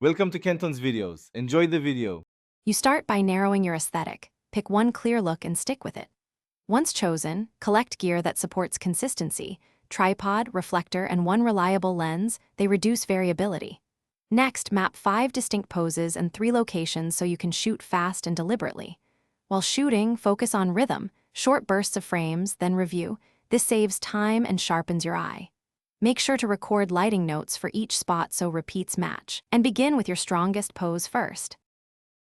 Welcome to Kenton's videos. Enjoy the video. You start by narrowing your aesthetic. Pick one clear look and stick with it. Once chosen, collect gear that supports consistency. Tripod, reflector, and one reliable lens, they reduce variability. Next, map 5 distinct poses and 3 locations so you can shoot fast and deliberately. While shooting, focus on rhythm, short bursts of frames, then review. This saves time and sharpens your eye. Make sure to record lighting notes for each spot so repeats match, and begin with your strongest pose first.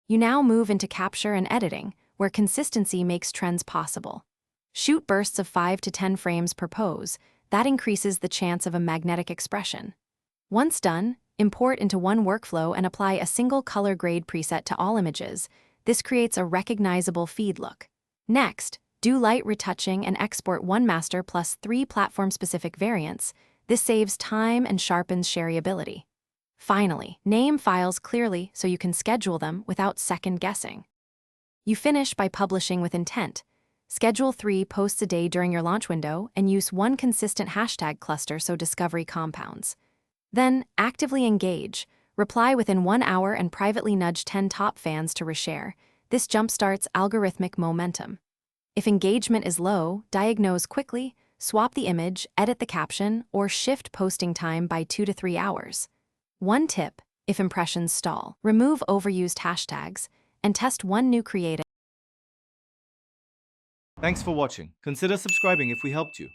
You now move into capture and editing, where consistency makes trends possible. Shoot bursts of 5 to 10 frames per pose. That increases the chance of a magnetic expression. Once done, import into one workflow and apply a single color grade preset to all images. This creates a recognizable feed look. Next, do light retouching and export one master plus 3 platform-specific variants. This saves time and sharpens shareability. Finally, name files clearly so you can schedule them without second-guessing. You finish by publishing with intent. Schedule 3 posts a day during your launch window and use one consistent hashtag cluster so discovery compounds. Then, actively engage. Reply within 1 hour and privately nudge 10 top fans to reshare. This jumpstarts algorithmic momentum. If engagement is low, diagnose quickly, swap the image, edit the caption, or shift posting time by 2 to 3 hours. One tip, if impressions stall, remove overused hashtags and test one new creative. Thanks for watching. Consider subscribing if we helped you.